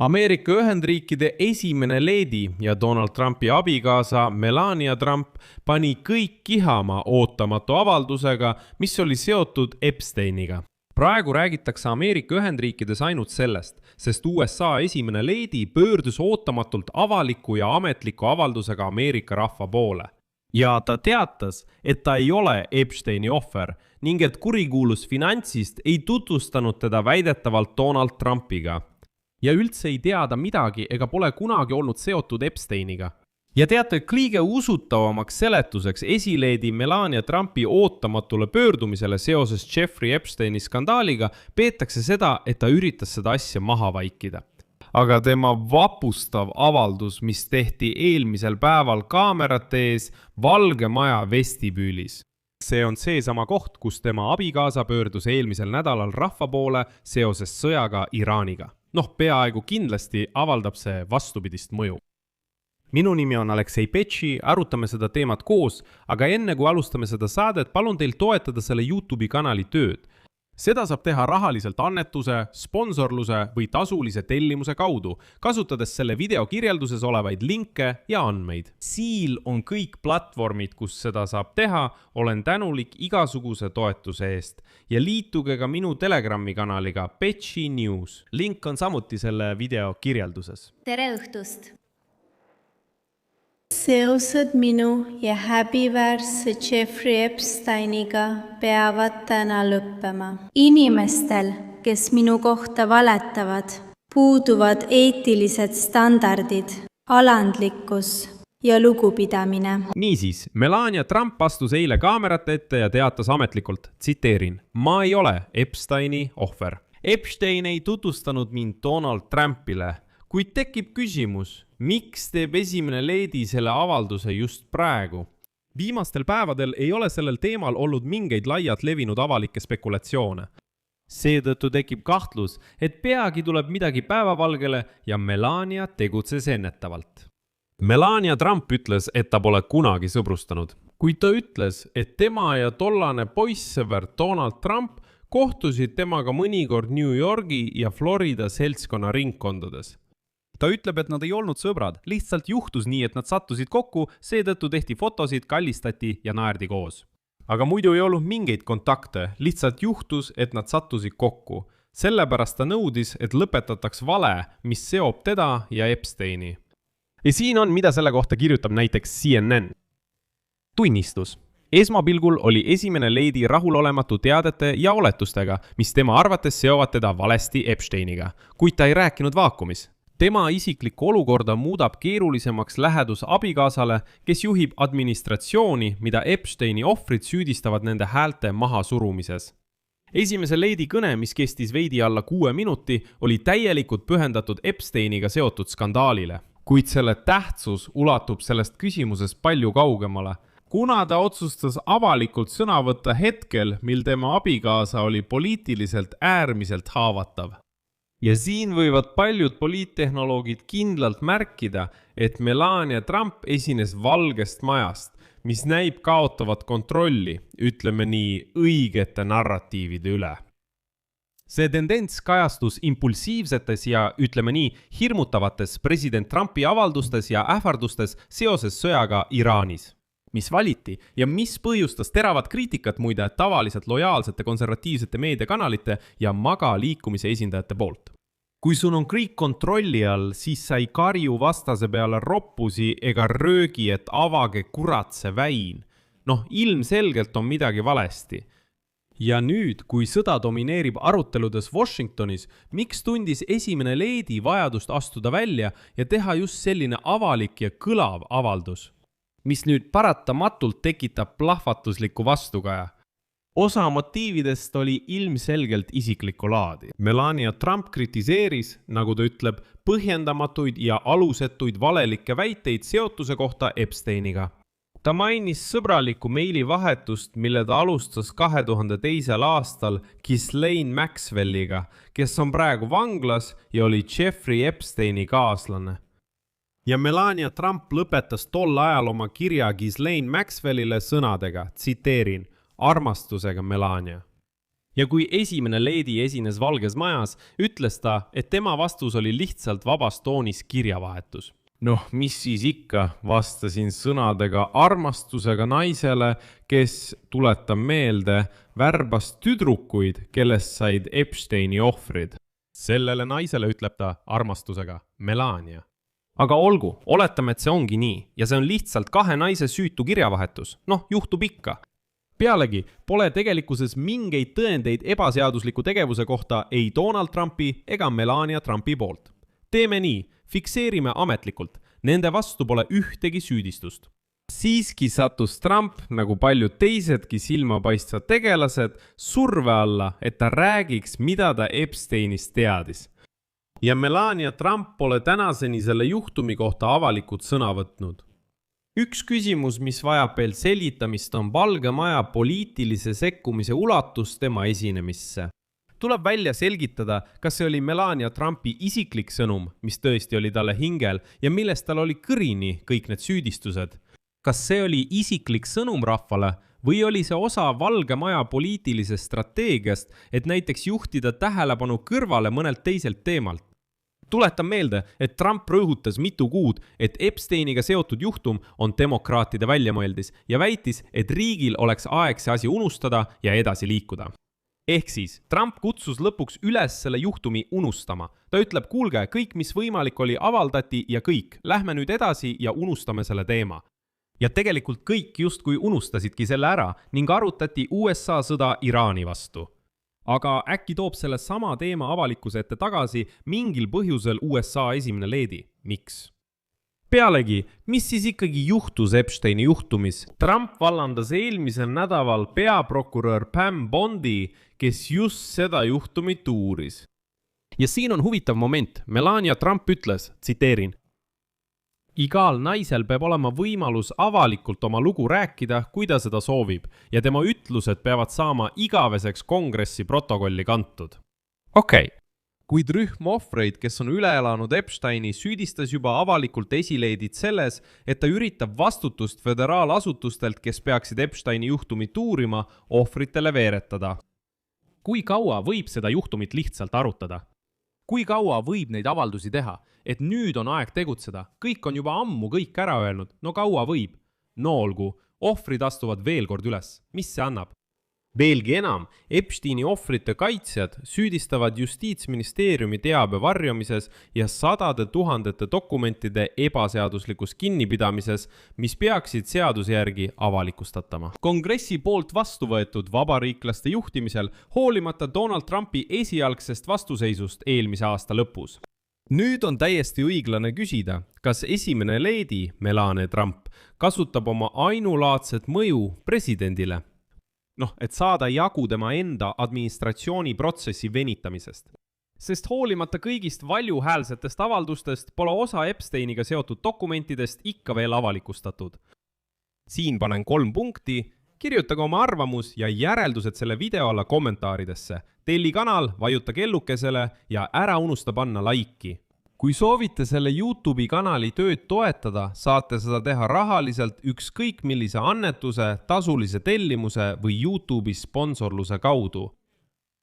Ameerika Ühendriikide esimene leedi ja Donald Trumpi abikaasa Melania Trump pani kõik kihama ootamatu avaldusega, mis oli seotud Epsteiniga. Praegu räägitakse Ameerika Ühendriikides ainult sellest, sest USA esimene leedi pöördus ootamatult avaliku ja ametliku avaldusega Ameerika rahva poole. Ja ta teatas, et ta ei ole Epsteini ohver ning et kurikuulus finantsist ei tutvustanud teda väidetavalt Donald Trumpiga. Ja üldse ei teada midagi ega pole kunagi olnud seotud Epsteiniga. Ja teate, kõige usutavamaks seletuseks esileedi Melania Trumpi ootamatule pöördumisele seoses Jeffrey Epsteini skandaaliga peetakse seda, et ta üritas seda asja maha vaikida. Aga tema vapustav avaldus, mis tehti eelmisel päeval kaamerate ees Valge Maja vestibüülis. See on seesama koht, kus tema abikaasa pöördus eelmisel nädalal rahva poole seoses sõjaga Iraaniga. Peaaegu kindlasti avaldab see vastupidist mõju. Minu nimi on Aleksei Petši, arutame seda teemat koos, aga enne kui alustame seda saadet, palun teil toetada selle YouTube'i kanali tööd. Seda saab teha rahaliselt annetuse, sponsorluse või tasulise tellimuse kaudu, kasutades selle video kirjelduses olevaid linke ja andmeid. Siil on kõik platvormid, kus seda saab teha, olen tänulik igasuguse toetuse eest ja liituge ka minu Telegrami kanaliga Petši News. Link on samuti selle video kirjelduses. Tere õhtust! Seosed minu ja häbiväärse Jeffrey Epsteiniga peavad täna lõppema. Inimestel, kes minu kohta valetavad, puuduvad eetilised standardid, alandlikkus ja lugupidamine. Niisiis, Melania Trump astus eile kaamerate ette ja teatas ametlikult, tsiteerin, ma ei ole Epsteini ohver. Epstein ei tutvustanud mind Donald Trumpile, kuid tekib küsimus, miks teeb esimene leedi selle avalduse just praegu? Viimastel päevadel ei ole sellel teemal olnud mingeid laialt levinud avalikke spekulatsioone. Seetõttu tekib kahtlus, et peagi tuleb midagi päevavalgele ja Melania tegutses ennetavalt. Melania Trump ütles, et ta pole kunagi sõbrustanud. Kuid ta ütles, et tema ja tollane poissõber Donald Trump kohtusid temaga mõnikord New Yorgi ja Florida seltskonna ringkondades. Ta ütleb, et nad ei olnud sõbrad, lihtsalt juhtus nii, et nad sattusid kokku, seetõttu tehti fotosid, kallistati ja naerdi koos. Aga muidu ei olnud mingeid kontakte, lihtsalt juhtus, et nad sattusid kokku. Sellepärast ta nõudis, et lõpetataks vale, mis seob teda ja Epsteini. Ja siin on, mida selle kohta kirjutab näiteks CNN. Tunnistus. Esmapilgul oli esimene leedi rahulolematu teadete ja oletustega, mis tema arvates seovad teda valesti Epsteiniga, kuid ta ei rääkinud vaakumis. Tema isiklikku olukorda muudab keerulisemaks lähedus abikaasale, kes juhib administratsiooni, mida Epsteini ohvrid süüdistavad nende häälte maha surumises. Esimese leedi kõne, mis kestis veidi alla 6 minuti, oli täielikult pühendatud Epsteiniga seotud skandaalile. Kuid selle tähtsus ulatub sellest küsimusest palju kaugemale, kuna ta otsustas avalikult sõna võtta hetkel, mil tema abikaasa oli poliitiliselt äärmiselt haavatav. Ja siin võivad paljud poliittehnoloogid kindlalt märkida, et Melania Trump esines Valgest Majast, mis näib kaotavat kontrolli, ütleme nii, õigete narratiivide üle. See tendents kajastus impulsiivsetes ja, ütleme nii, hirmutavates president Trumpi avaldustes ja ähvardustes seoses sõjaga Iraanis, mis valiti ja mis põhjustas teravat kriitikat muide tavaliselt lojaalsete konservatiivsete meediakanalite ja MAGA liikumise esindajate poolt. Kui sul on kõik kontrolli all, siis sa ei karju vastase peale roppusi ega röögi, et avage kurat see väin. Ilmselgelt on midagi valesti. Ja nüüd, kui sõda domineerib aruteludes Washingtonis, miks tundis esimene leedi vajadust astuda välja ja teha just selline avalik ja kõlav avaldus, mis nüüd paratamatult tekitab plahvatuslikku vastukaja? Osa motiividest oli ilmselgelt isiklikku laadi. Melania Trump kritiseeris, nagu ta ütleb, põhjendamatuid ja alusetuid valelikke väiteid seotuse kohta Epsteiniga. Ta mainis sõbralikku meilivahetust, mille ta alustas 2002. aastal Ghislaine Maxwelliga, kes on praegu vanglas ja oli Jeffrey Epsteini kaaslane. Ja Melania Trump lõpetas tol ajal oma kirja Ghislaine Maxwellile sõnadega, tsiteerin, armastusega Melania. ja kui esimene leedi esines Valges Majas, ütles ta, et tema vastus oli lihtsalt vabas toonis kirjavahetus. Noh, mis siis ikka, vastasin sõnadega armastusega naisele, kes, tuletab meelde, värbas tüdrukuid, kellest said Epsteini ohvrid. Sellele naisele ütleb ta armastusega Melania. Aga olgu, oletame, et see ongi nii ja see on lihtsalt kahe naise süütu kirjavahetus. Noh, juhtub ikka. Pealegi pole tegelikkuses mingeid tõendeid ebaseadusliku tegevuse kohta ei Donald Trumpi ega Melania Trumpi poolt. Teeme nii, fikseerime ametlikult, nende vastu pole ühtegi süüdistust. Siiski sattus Trump, nagu paljud teisedki silmapaistvad tegelased, surve alla, et ta räägiks, mida ta Epsteinist teadis. Ja Melania Trump pole tänaseni selle juhtumi kohta avalikult sõna võtnud. Üks küsimus, mis vajab veel selgitamist, on Valge Maja poliitilise sekkumise ulatus tema esinemisse. Tuleb välja selgitada, kas see oli Melania Trumpi isiklik sõnum, mis tõesti oli talle hingel ja millest tal oli kõrini kõik need süüdistused. Kas see oli isiklik sõnum rahvale või oli see osa Valge Maja poliitilisest strateegiast, et näiteks juhtida tähelepanu kõrvale mõnelt teiselt teemalt? Tuletan meelde, et Trump rõhutas mitu kuud, et Epsteiniga seotud juhtum on demokraatide väljamõeldis ja väitis, et riigil oleks aeg see asi unustada ja edasi liikuda. Ehk siis, Trump kutsus lõpuks üles selle juhtumi unustama. Ta ütleb, kuulge, kõik mis võimalik oli avaldati ja kõik, lähme nüüd edasi ja unustame selle teema. Ja tegelikult kõik justkui unustasidki selle ära ning arutati USA sõda Iraani vastu. Aga äkki toob selle sama teema avalikkuse ette tagasi mingil põhjusel USA esimene leedi. Miks? Pealegi, mis siis ikkagi juhtus Epsteini juhtumis? Trump vallandas eelmisel nädalal peaprokurör Pam Bondi, kes just seda juhtumit uuris. Ja siin on huvitav moment. Melania Trump ütles, tsiteerin, igal naisel peab olema võimalus avalikult oma lugu rääkida, kui ta seda soovib, ja tema ütlused peavad saama igaveseks kongressi protokolli kantud. Okei. Kuid rühm ohvreid, kes on üle elanud Epsteini, süüdistas juba avalikult esileedid selles, et ta üritab vastutust föderaalasutustelt, kes peaksid Epsteini juhtumit uurima, ohvritele veeretada. Kui kaua võib seda juhtumit lihtsalt arutada? Kui kaua võib neid avaldusi teha, et nüüd on aeg tegutseda, kõik on juba ammu kõik ära öelnud, no kaua võib? No olgu, ohvrid astuvad veel kord üles, mis see annab? Veelgi enam, Epsteini ohvrite kaitsjad süüdistavad Justiitsministeeriumi teabe varjamises ja sadade tuhandete dokumentide ebaseaduslikus kinnipidamises, mis peaksid seaduse järgi avalikustatama. Kongressi poolt vastu võetud vabariiklaste juhtimisel hoolimata Donald Trumpi esialgsest vastuseisust eelmise aasta lõpus. Nüüd on täiesti õiglane küsida, kas esimene leedi, Melania Trump, kasutab oma ainulaadset mõju presidendile. Noh, et saada jagu tema enda administratsiooni protsessi venitamisest. Sest hoolimata kõigist valjuhäälsetest avaldustest pole osa Epsteiniga seotud dokumentidest ikka veel avalikustatud. Siin panen 3 punkti, kirjutage oma arvamus ja järeldused selle video alla kommentaaridesse. Telli kanal, vajuta kellukesele ja ära unusta panna laiki. Kui soovite selle YouTube'i kanali tööd toetada, saate seda teha rahaliselt ükskõik millise annetuse, tasulise tellimuse või YouTube'i sponsorluse kaudu.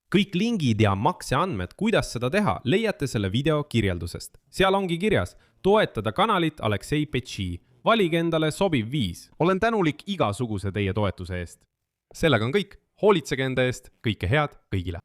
Kõik lingid ja makseandmed, kuidas seda teha, leiate selle video kirjeldusest. Seal ongi kirjas, toetada kanalit Aleksei Petši. Valige endale sobiv viis. Olen tänulik igasuguse teie toetuse eest. Sellega on kõik. Hoolitsege enda eest. Kõike head kõigile.